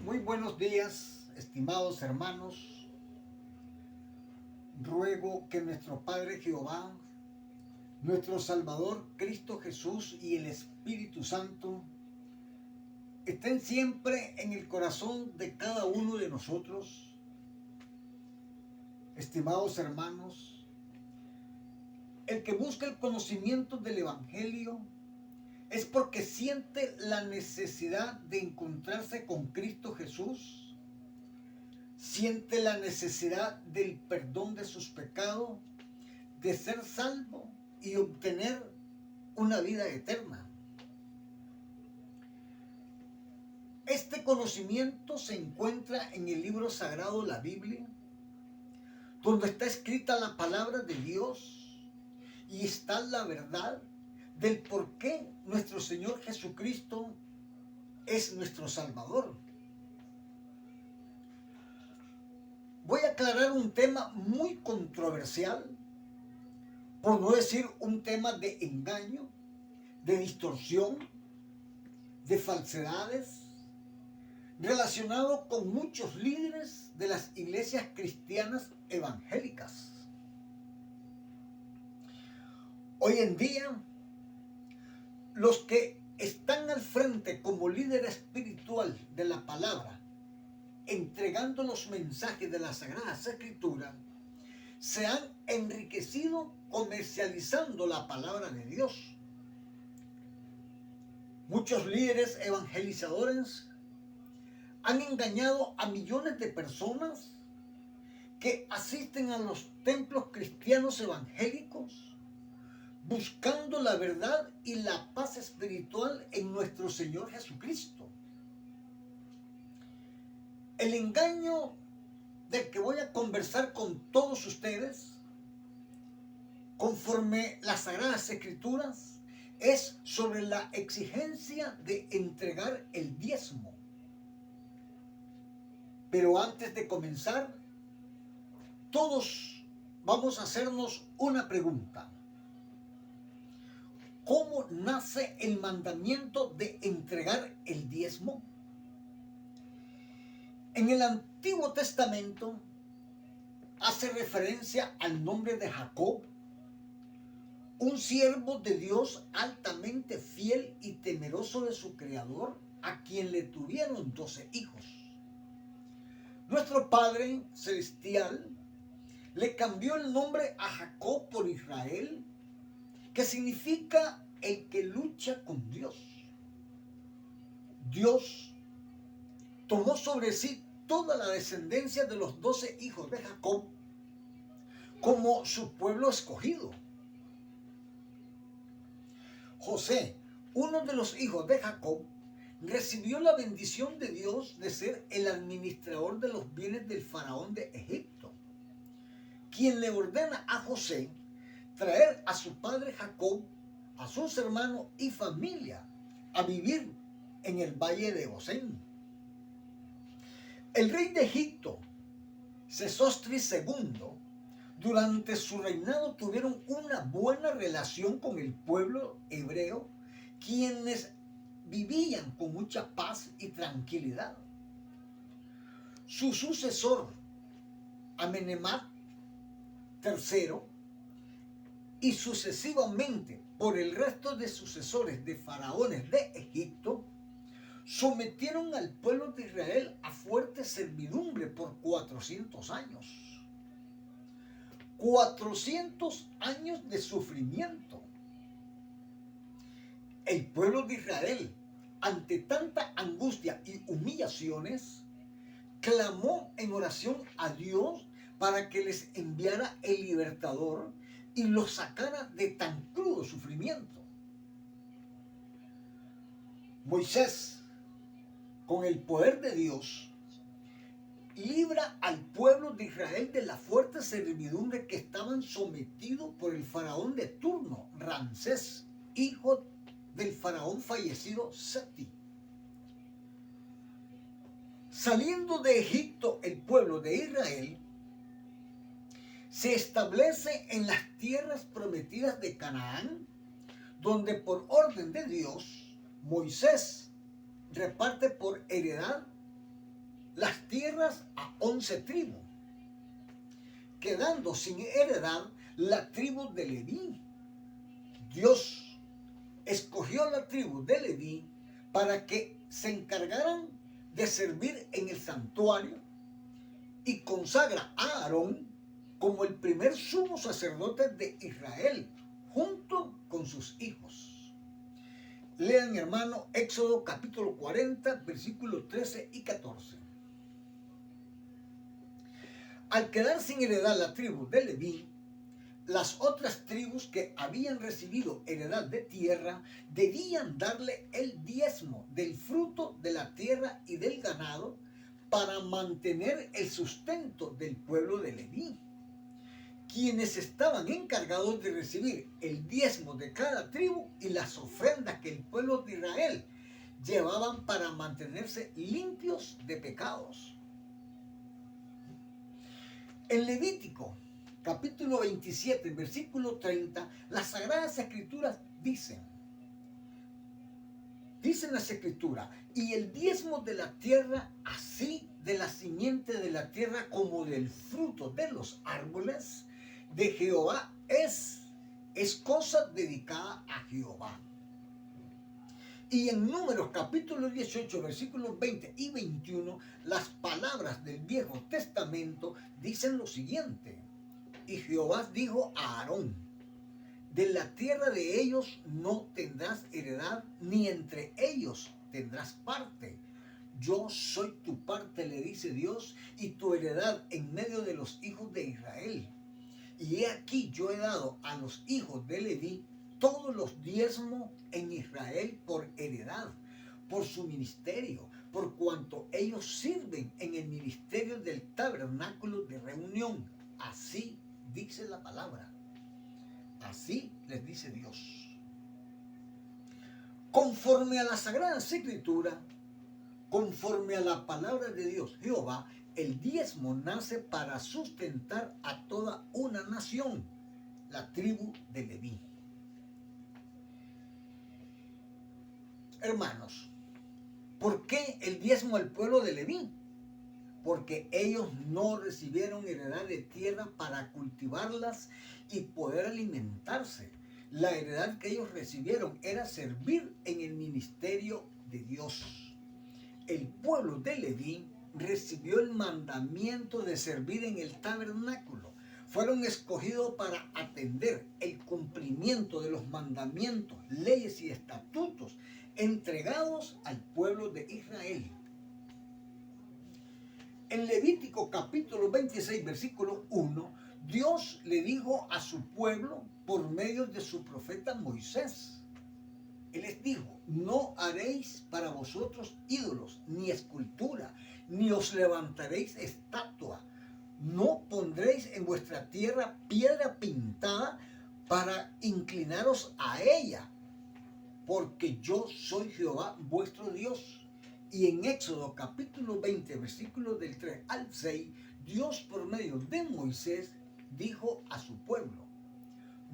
Muy buenos días, estimados hermanos. Ruego que nuestro Padre Jehová, nuestro Salvador Cristo Jesús y el Espíritu Santo estén siempre en el corazón de cada uno de nosotros. Estimados hermanos, el que busca el conocimiento del Evangelio es porque siente la necesidad de encontrarse con Cristo Jesús, siente la necesidad del perdón de sus pecados, de ser salvo y obtener una vida eterna. Este conocimiento se encuentra en el libro sagrado, la Biblia, donde está escrita la palabra de Dios y está la verdad del por qué nuestro Señor Jesucristo es nuestro Salvador. Voy a aclarar un tema muy controversial, por no decir un tema de engaño, de distorsión, de falsedades, relacionado con muchos líderes de las iglesias cristianas evangélicas. Hoy en día, los que están al frente como líder espiritual de la palabra, entregando los mensajes de las Sagradas Escrituras, se han enriquecido comercializando la palabra de Dios. Muchos líderes evangelizadores han engañado a millones de personas que asisten a los templos cristianos evangélicos buscando la verdad y la paz espiritual en nuestro Señor Jesucristo. El engaño del que voy a conversar con todos ustedes, conforme las Sagradas Escrituras, es sobre la exigencia de entregar el diezmo. Pero antes de comenzar, todos vamos a hacernos una pregunta. ¿Cómo nace el mandamiento de entregar el diezmo? En el Antiguo Testamento hace referencia al nombre de Jacob, un siervo de Dios altamente fiel y temeroso de su Creador, a quien le tuvieron 12 hijos. Nuestro Padre Celestial le cambió el nombre a Jacob por Israel, que significa el que lucha con Dios. Dios tomó sobre sí toda la descendencia de los 12 hijos de Jacob como su pueblo escogido. José, uno de los hijos de Jacob, recibió la bendición de Dios de ser el administrador de los bienes del faraón de Egipto, quien le ordena a José traer a su padre Jacob, a sus hermanos y familia a vivir en el valle de Gosén. El rey de Egipto, Sesostris II, durante su reinado tuvieron una buena relación con el pueblo hebreo, quienes vivían con mucha paz y tranquilidad. Su sucesor, Amenemhat III, y sucesivamente por el resto de sucesores de faraones de Egipto, sometieron al pueblo de Israel a fuerte servidumbre por 400 años. 400 años de sufrimiento. El pueblo de Israel, ante tanta angustia y humillaciones, clamó en oración a Dios para que les enviara el libertador y los sacara de tan crudo sufrimiento. Moisés, con el poder de Dios, libra al pueblo de Israel de la fuerte servidumbre que estaban sometidos por el faraón de turno, Ramsés, hijo del faraón fallecido Seti. Saliendo de Egipto el pueblo de Israel se establece en las tierras prometidas de Canaán, donde por orden de Dios, Moisés reparte por heredad las tierras a 11 tribus, quedando sin heredad la tribu de Leví. Dios escogió la tribu de Leví para que se encargaran de servir en el santuario y consagra a Aarón como el primer sumo sacerdote de Israel, junto con sus hijos. Lean, hermano, Éxodo capítulo 40, versículos 13 y 14. Al quedar sin heredad la tribu de Leví, las otras tribus que habían recibido heredad de tierra debían darle el diezmo del fruto de la tierra y del ganado para mantener el sustento del pueblo de Leví. Quienes estaban encargados de recibir el diezmo de cada tribu y las ofrendas que el pueblo de Israel llevaban para mantenerse limpios de pecados. En Levítico capítulo 27, versículo 30, las Sagradas Escrituras dicen las Escrituras, y el diezmo de la tierra, así de la simiente de la tierra como del fruto de los árboles de Jehová es cosa dedicada a Jehová. Y en Números capítulo 18, versículos 20 y 21, las palabras del Viejo Testamento dicen lo siguiente: y Jehová dijo a Aarón: de la tierra de ellos no tendrás heredad, ni entre ellos tendrás parte. Yo soy tu parte, le dice Dios, y tu heredad en medio de los hijos de Israel. Y he aquí, yo he dado a los hijos de Leví todos los diezmos en Israel por heredad, por su ministerio, por cuanto ellos sirven en el ministerio del tabernáculo de reunión. Así dice la palabra. Así les dice Dios. Conforme a la Sagrada Escritura, conforme a la palabra de Dios, Jehová, el diezmo nace para sustentar a toda una nación, la tribu de Leví. Hermanos, ¿por qué el diezmo al pueblo de Leví? Porque ellos no recibieron heredad de tierra para cultivarlas y poder alimentarse. La heredad que ellos recibieron era servir en el ministerio de Dios. El pueblo de Leví recibió el mandamiento de servir en el tabernáculo. Fueron escogidos para atender el cumplimiento de los mandamientos, leyes y estatutos entregados al pueblo de Israel. En Levítico capítulo 26, versículo 1, Dios le dijo a su pueblo por medio de su profeta Moisés. Él les dijo: no haréis para vosotros ídolos, ni escultura, ni os levantaréis estatua. No pondréis en vuestra tierra piedra pintada para inclinaros a ella, porque yo soy Jehová vuestro Dios. Y en Éxodo capítulo 20, versículos del 3 al 6, Dios por medio de Moisés dijo a su pueblo: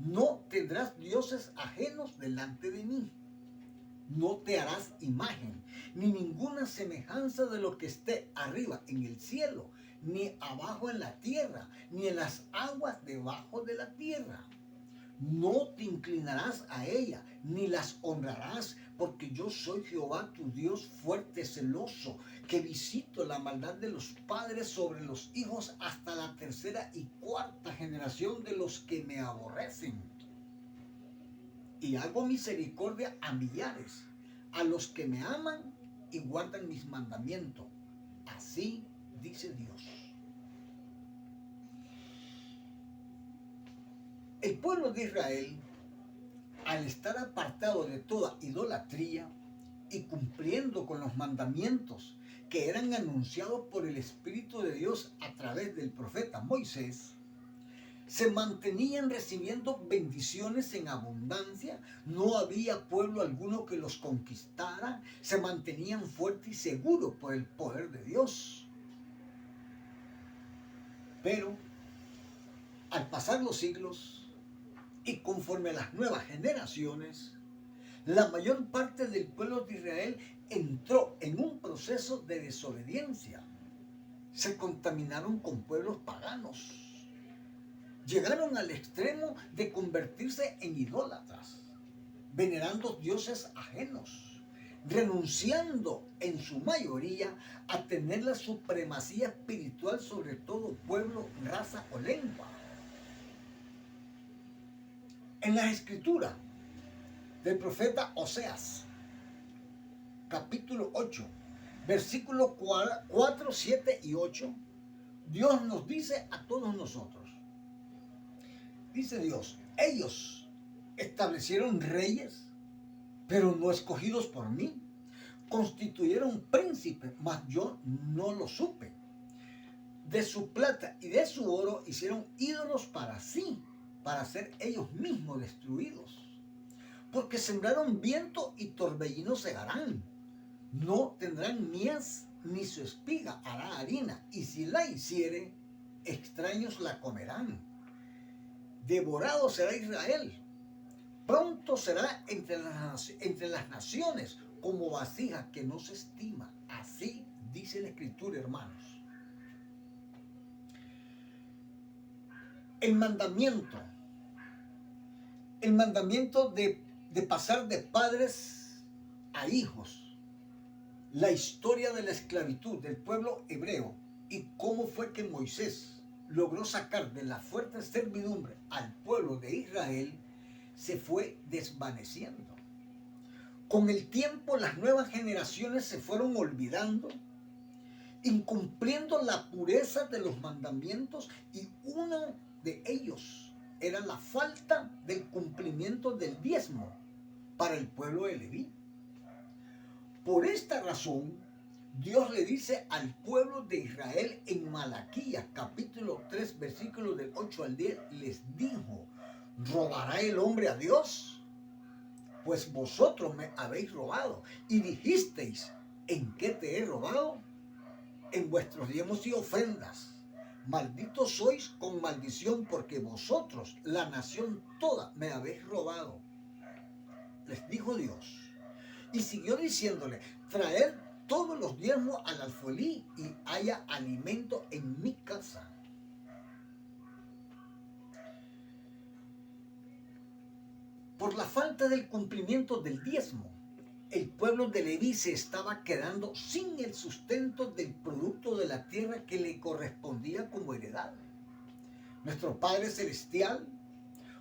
no tendrás dioses ajenos delante de mí. No te harás imagen, ni ninguna semejanza de lo que esté arriba en el cielo, ni abajo en la tierra, ni en las aguas debajo de la tierra. No te inclinarás a ella, ni las honrarás, porque yo soy Jehová tu Dios fuerte, celoso, que visito la maldad de los padres sobre los hijos hasta la tercera y cuarta generación de los que me aborrecen. Y hago misericordia a millares, a los que me aman y guardan mis mandamientos. Así dice Dios. El pueblo de Israel, al estar apartado de toda idolatría y cumpliendo con los mandamientos que eran anunciados por el Espíritu de Dios a través del profeta Moisés, se mantenían recibiendo bendiciones en abundancia. No había pueblo alguno que los conquistara. Se mantenían fuertes y seguros por el poder de Dios. Pero al pasar los siglos y conforme a las nuevas generaciones, la mayor parte del pueblo de Israel entró en un proceso de desobediencia. se contaminaron con pueblos paganos. Llegaron al extremo de convertirse en idólatras, venerando dioses ajenos, renunciando en su mayoría a tener la supremacía espiritual sobre todo pueblo, raza o lengua. En las escrituras del profeta Oseas, capítulo 8, versículos 4, 7 y 8, Dios nos dice a todos nosotros, dice Dios, ellos establecieron reyes, pero no escogidos por mí, constituyeron príncipes, mas yo no lo supe. De su plata y de su oro hicieron ídolos para sí, para ser ellos mismos destruidos. Porque sembraron viento y torbellino segarán. No tendrán mies, ni su espiga hará harina, y si la hiciere, extraños la comerán. Devorado será Israel, pronto será entre las naciones, como vasija que no se estima. Así dice la Escritura, hermanos. El mandamiento de pasar de padres a hijos, la historia de la esclavitud del pueblo hebreo y cómo fue que Moisés logró sacar de la fuerte servidumbre al pueblo de Israel, se fue desvaneciendo. Con el tiempo las nuevas generaciones se fueron olvidando, incumpliendo la pureza de los mandamientos, y uno de ellos era la falta del cumplimiento del diezmo para el pueblo de Leví. Por esta razón, Dios le dice al pueblo de Israel en Malaquías, capítulo 3, versículos del 8 al 10, les dijo, ¿robará el hombre a Dios? Pues vosotros me habéis robado. Y dijisteis, ¿en qué te he robado? En vuestros diezmos y ofrendas. Malditos sois con maldición, porque vosotros, la nación toda, me habéis robado. Les dijo Dios. Y siguió diciéndole, traed todos los diezmos al alfolí y haya alimento en mi casa. Por la falta del cumplimiento del diezmo, el pueblo de Leví se estaba quedando sin el sustento del producto de la tierra que le correspondía como heredad. Nuestro Padre Celestial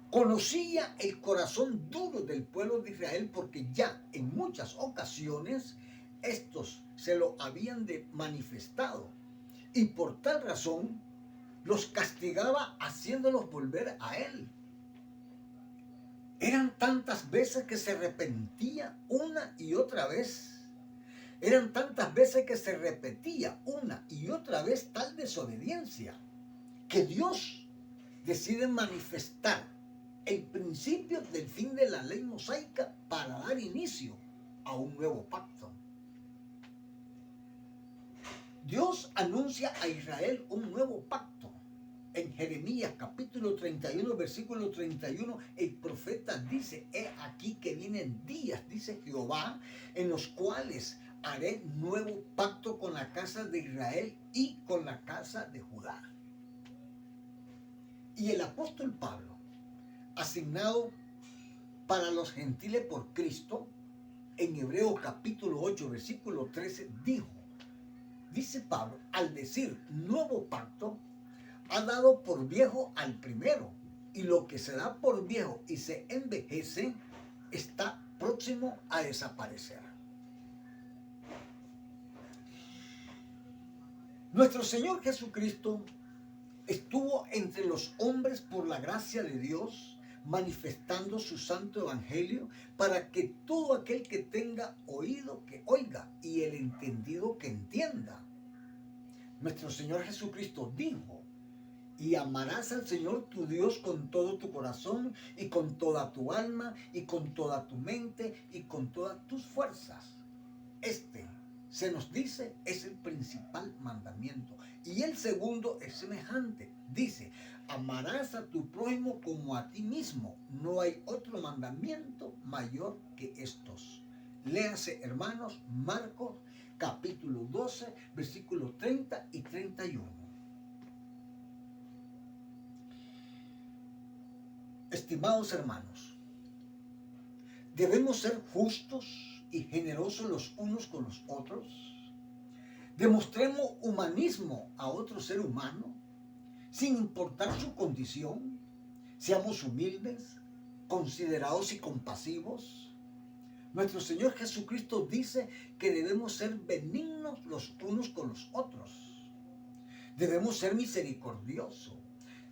conocía el corazón duro del pueblo de Israel, porque ya en muchas ocasiones estos se lo habían manifestado, y por tal razón los castigaba haciéndolos volver a él. Eran tantas veces que se arrepentía una y otra vez. Eran tantas veces que se repetía una y otra vez tal desobediencia, que Dios decide manifestar el principio del fin de la ley mosaica para dar inicio a un nuevo pacto. Dios anuncia a Israel un nuevo pacto. En Jeremías capítulo 31, versículo 31, el profeta dice, he aquí que vienen días, dice Jehová, en los cuales haré nuevo pacto con la casa de Israel y con la casa de Judá. Y el apóstol Pablo, asignado para los gentiles por Cristo, en Hebreos capítulo 8, versículo 13, dice Pablo, al decir nuevo pacto, ha dado por viejo al primero, y lo que se da por viejo y se envejece está próximo a desaparecer. Nuestro Señor Jesucristo estuvo entre los hombres por la gracia de Dios, manifestando su santo evangelio, para que todo aquel que tenga oído que oiga y el entendido que entienda. Nuestro Señor Jesucristo dijo, y amarás al Señor tu Dios con todo tu corazón y con toda tu alma y con toda tu mente y con todas tus fuerzas. Se nos dice, es el principal mandamiento. Y el segundo es semejante. Dice, amarás a tu prójimo como a ti mismo. No hay otro mandamiento mayor que estos. Léase, hermanos, Marcos capítulo 12, versículos 30 y 31. Estimados hermanos, debemos ser justos y generosos los unos con los otros. Demostremos humanismo a otro ser humano, sin importar su condición. Seamos humildes, considerados y compasivos. Nuestro Señor Jesucristo dice que debemos ser benignos los unos con los otros. Debemos ser misericordiosos.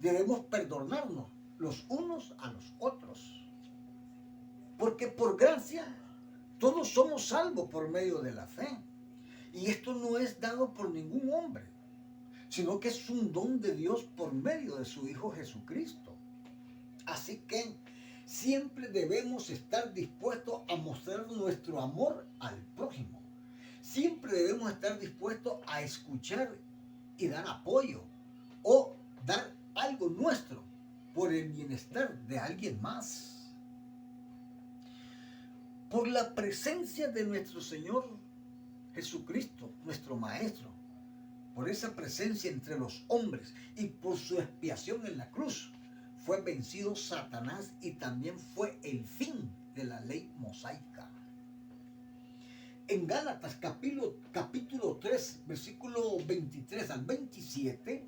Debemos perdonarnos los unos a los otros. Porque por gracia todos somos salvos por medio de la fe. Y esto no es dado por ningún hombre, sino que es un don de Dios por medio de su Hijo Jesucristo. Así que siempre debemos estar dispuestos a mostrar nuestro amor al prójimo. Siempre debemos estar dispuestos a escuchar y dar apoyo o dar algo nuestro por el bienestar de alguien más. Por la presencia de nuestro Señor Jesucristo, nuestro Maestro, por esa presencia entre los hombres y por su expiación en la cruz, fue vencido Satanás y también fue el fin de la ley mosaica. En Gálatas capítulo 3, versículo 23 al 27,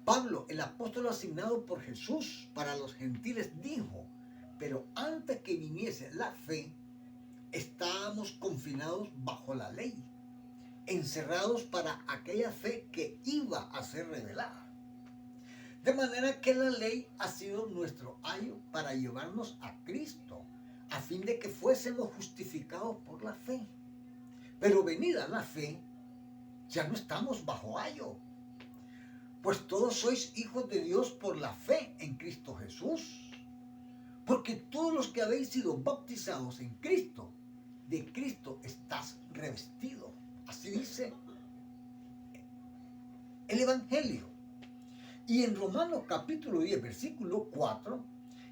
Pablo, el apóstol asignado por Jesús para los gentiles, dijo: pero antes que viniese la fe, estábamos confinados bajo la ley, encerrados para aquella fe que iba a ser revelada. De manera que la ley ha sido nuestro ayo para llevarnos a Cristo, a fin de que fuésemos justificados por la fe. Pero venida la fe, ya no estamos bajo ayo, pues todos sois hijos de Dios por la fe en Cristo Jesús. Porque todos los que habéis sido bautizados en Cristo, de Cristo estás revestido. Así dice el Evangelio. Y en Romanos capítulo 10, versículo 4,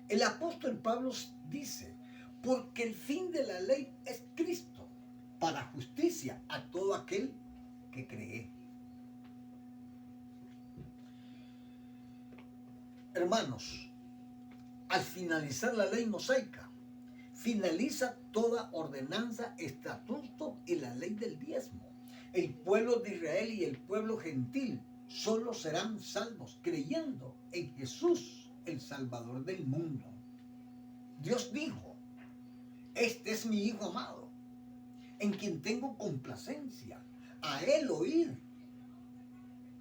el apóstol Pablo dice: porque el fin de la ley es Cristo, para justicia a todo aquel que cree. Hermanos, al finalizar la ley mosaica, finaliza toda ordenanza, estatuto y la ley del diezmo. El pueblo de Israel y el pueblo gentil solo serán salvos creyendo en Jesús, el Salvador del mundo. Dios dijo: este es mi Hijo amado, en quien tengo complacencia, a él oíd.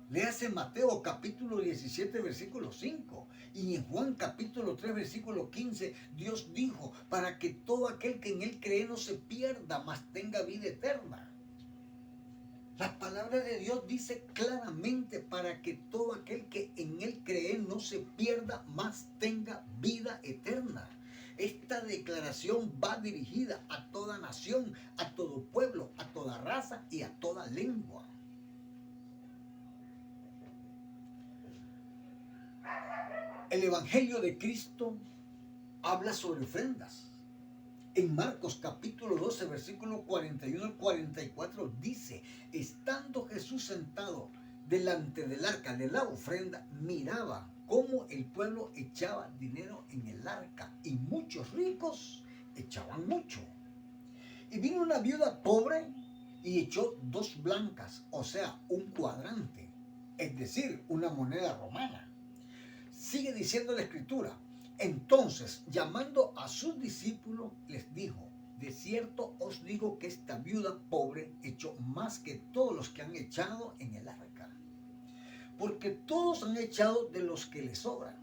Léase Mateo capítulo 17, versículo 5. Y en Juan capítulo 3, versículo 15, Dios dijo: para que todo aquel que en él cree no se pierda, mas tenga vida eterna. La palabra de Dios dice claramente: para que todo aquel que en él cree no se pierda, mas tenga vida eterna. Esta declaración va dirigida a toda nación, a todo pueblo, a toda raza y a toda lengua. El Evangelio de Cristo habla sobre ofrendas. En Marcos capítulo 12, versículo 41 al 44 dice: estando Jesús sentado delante del arca de la ofrenda, miraba cómo el pueblo echaba dinero en el arca, y muchos ricos echaban mucho. Y vino una viuda pobre y echó 2 blancas, o sea, un cuadrante, es decir, una moneda romana. Sigue diciendo la Escritura: entonces, llamando a sus discípulos, les dijo: de cierto os digo que esta viuda pobre echó más que todos los que han echado en el arca. Porque todos han echado de los que les sobra,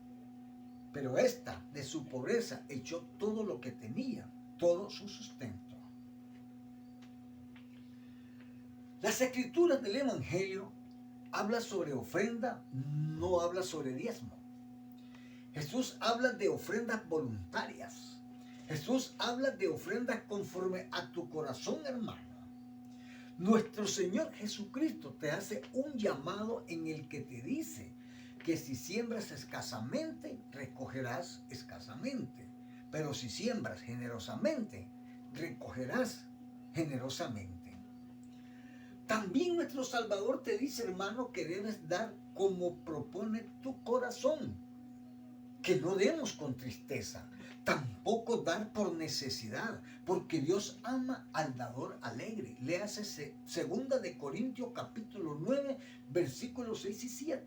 pero esta de su pobreza echó todo lo que tenía, todo su sustento. Las Escrituras del Evangelio hablan sobre ofrenda, no habla sobre diezmo. Jesús habla de ofrendas voluntarias. Jesús habla de ofrendas conforme a tu corazón, hermano. Nuestro Señor Jesucristo te hace un llamado en el que te dice que si siembras escasamente, recogerás escasamente. Pero si siembras generosamente, recogerás generosamente. También nuestro Salvador te dice, hermano, que debes dar como propone tu corazón, que no demos con tristeza, tampoco dar por necesidad, porque Dios ama al dador alegre. Léase 2 de Corintios capítulo 9, versículos 6 y 7.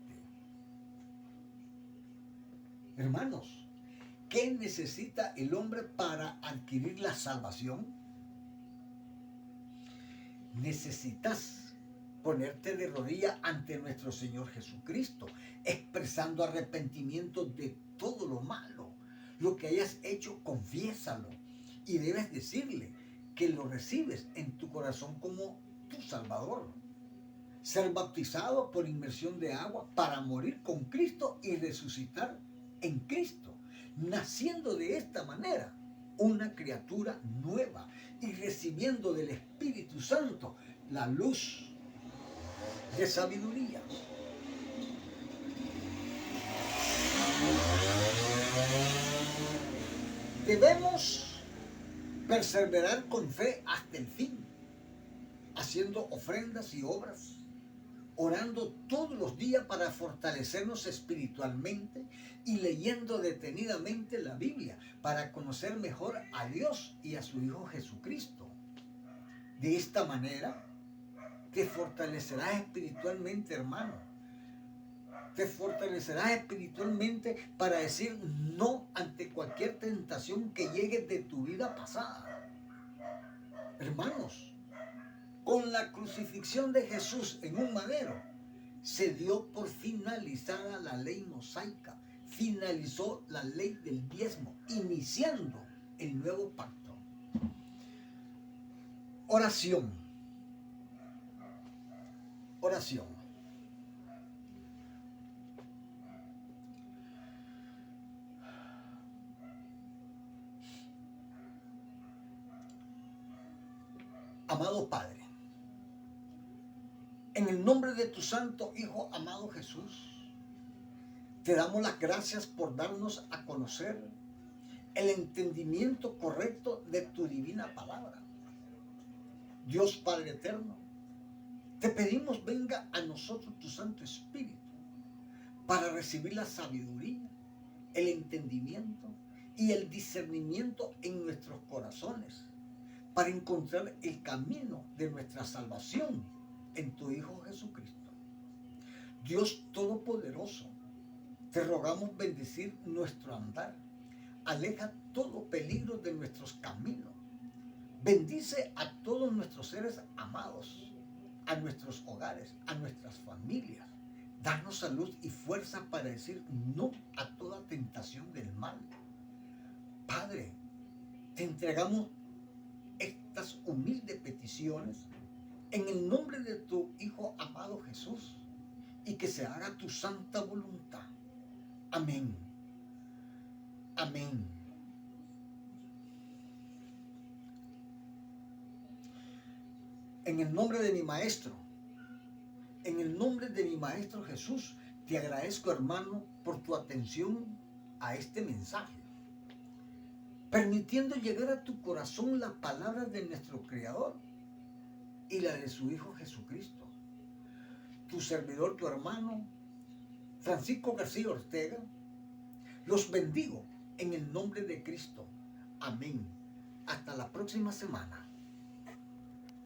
Hermanos, ¿qué necesita el hombre para adquirir la salvación? Necesitas ponerte de rodillas ante nuestro Señor Jesucristo, expresando arrepentimiento de todo lo malo. Lo que hayas hecho, confiésalo. Y debes decirle que lo recibes en tu corazón como tu Salvador. Ser bautizado por inmersión de agua para morir con Cristo y resucitar en Cristo. Naciendo de esta manera una criatura nueva y recibiendo del Espíritu Santo la luz de sabiduría. Debemos perseverar con fe hasta el fin, haciendo ofrendas y obras, orando todos los días para fortalecernos espiritualmente y leyendo detenidamente la Biblia para conocer mejor a Dios y a su Hijo Jesucristo. De esta manera te fortalecerás espiritualmente, hermano. Te fortalecerás espiritualmente para decir no ante cualquier tentación que llegue de tu vida pasada. Hermanos, con la crucifixión de Jesús en un madero, se dio por finalizada la ley mosaica, finalizó la ley del diezmo, iniciando el nuevo pacto. Oración. Oración. Amado Padre, en el nombre de tu Santo Hijo, amado Jesús, te damos las gracias por darnos a conocer el entendimiento correcto de tu divina palabra. Dios Padre eterno, te pedimos venga a nosotros tu Santo Espíritu para recibir la sabiduría, el entendimiento y el discernimiento en nuestros corazones, para encontrar el camino de nuestra salvación en tu Hijo Jesucristo. Dios Todopoderoso, te rogamos bendecir nuestro andar. Aleja todo peligro de nuestros caminos. Bendice a todos nuestros seres amados, a nuestros hogares, a nuestras familias. Danos salud y fuerza para decir no a toda tentación del mal. Padre, te entregamos estas humildes peticiones en el nombre de tu Hijo amado Jesús, y que se haga tu santa voluntad. Amén. Amén. En el nombre de mi Maestro, en el nombre de mi Maestro Jesús, te agradezco, hermano, por tu atención a este mensaje, permitiendo llegar a tu corazón la palabra de nuestro Creador y la de su Hijo Jesucristo. Tu servidor, tu hermano, Francisco García Ortega, los bendigo en el nombre de Cristo. Amén. Hasta la próxima semana.